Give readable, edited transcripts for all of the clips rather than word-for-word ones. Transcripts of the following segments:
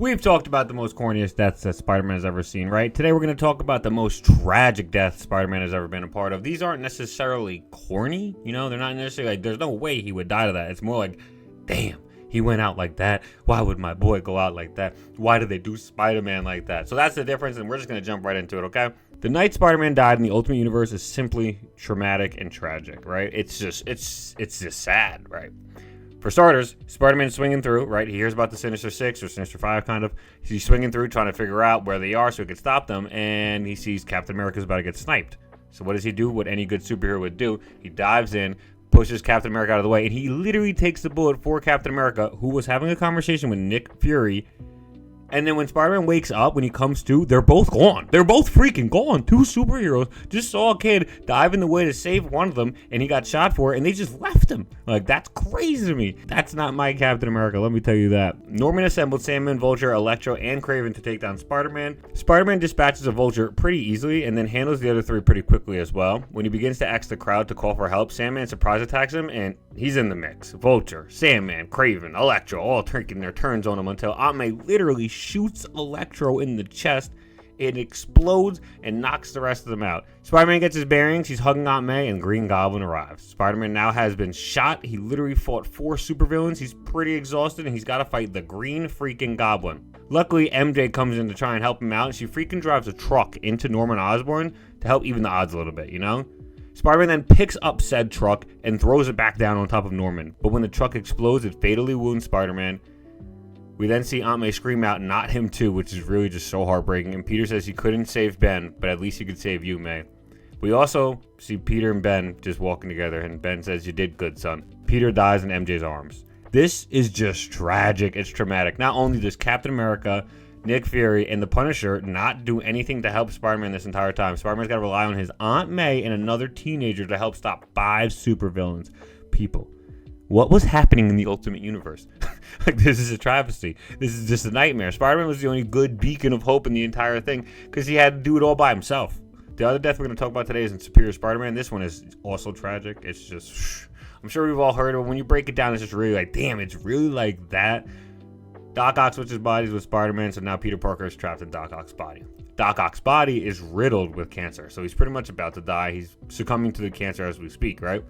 We've talked about the most corniest deaths that Spider-Man has ever seen, right? Today we're going to talk about the most tragic deaths Spider-Man has ever been a part of. These aren't necessarily corny, you know? They're not necessarily like, there's no way he would die to that. It's more like, damn, he went out like that. Why would my boy go out like that? Why did they do Spider-Man like that? So that's the difference, and we're just going to jump right into it, okay? The night Spider-Man died in the Ultimate Universe is simply traumatic and tragic, right? It's just sad, right? For starters, Spider-Man's swinging through, right? He hears about the Sinister Six or Sinister Five, kind of. He's swinging through, trying to figure out where they are so he can stop them, and he sees Captain America's about to get sniped. So what does he do? What any good superhero would do. He dives in, pushes Captain America out of the way, and he literally takes the bullet for Captain America, who was having a conversation with Nick Fury. And then when Spider-Man wakes up, when he comes to, they're both gone. They're both freaking gone. Two superheroes just saw a kid dive in the way to save one of them, and he got shot for it, and they just left him. Like, that's crazy to me. That's not my Captain America, let me tell you that. Norman assembled Sandman, Vulture, Electro, and Kraven to take down Spider-Man. Spider-Man dispatches a Vulture pretty easily, and then handles the other three pretty quickly as well. When he begins to ask the crowd to call for help, Sandman surprise attacks him, and he's in the mix. Vulture, Sandman, Kraven, Electro, all taking their turns on him until Aunt May literally shoots Electro in the chest. It explodes and knocks the rest of them out. Spider-Man gets his bearings, he's hugging Aunt May, and Green Goblin arrives. Spider-Man now has been shot. He literally fought 4 supervillains. He's pretty exhausted, and he's got to fight the Green freaking Goblin. Luckily, MJ comes in to try and help him out, and she freaking drives a truck into Norman Osborn to help even the odds a little bit, you know? Spider-Man then picks up said truck and throws it back down on top of Norman. But when the truck explodes, it fatally wounds Spider-Man. We then see Aunt May scream out, "Not him too," which is really just so heartbreaking. And Peter says he couldn't save Ben, but at least he could save you, May. We also see Peter and Ben just walking together, and Ben says, "You did good, son." Peter dies in MJ's arms. This is just tragic. It's traumatic. Not only does Captain America, Nick Fury, and the Punisher not do anything to help Spider-Man this entire time. Spider-Man's got to rely on his Aunt May and another teenager to help stop 5 supervillains. People, what was happening in the Ultimate Universe? Like, this is a travesty. This is just a nightmare. Spider-Man was the only good beacon of hope in the entire thing because he had to do it all by himself. The other death we're going to talk about today is in Superior Spider-Man. This one is also tragic. It's just, I'm sure we've all heard of it. When you break it down, it's just really like, damn, it's really like that. Doc Ock switches bodies with Spider-Man, so now Peter Parker is trapped in Doc Ock's body. Doc Ock's body is riddled with cancer, so he's pretty much about to die. He's succumbing to the cancer as we speak, right?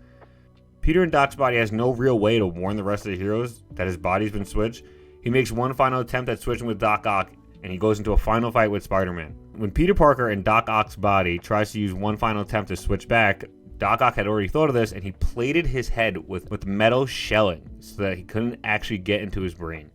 Peter and Doc's body has no real way to warn the rest of the heroes that his body's been switched. He makes one final attempt at switching with Doc Ock, and he goes into a final fight with Spider-Man. When Peter Parker and Doc Ock's body tries to use one final attempt to switch back, Doc Ock had already thought of this, and he plated his head with metal shelling so that he couldn't actually get into his brain.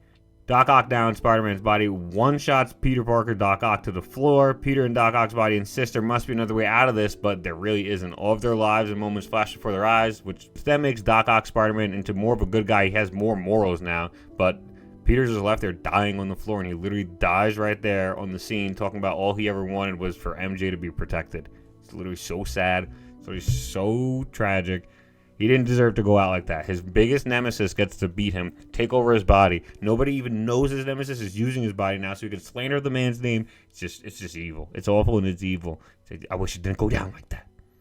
Doc Ock down Spider-Man's body, one-shots Peter Parker, Doc Ock to the floor. Peter and Doc Ock's body insist there must be another way out of this, but there really isn't. All of their lives and moments flash before their eyes, which then makes Doc Ock Spider-Man into more of a good guy. He has more morals now, but Peter's just left there dying on the floor, and he literally dies right there on the scene, talking about all he ever wanted was for MJ to be protected. It's literally so sad. It's so tragic. He didn't deserve to go out like that. His biggest nemesis gets to beat him, take over his body. Nobody even knows his nemesis is using his body now, so he can slander the man's name. It's just evil. It's awful and it's evil. I wish it didn't go down like that.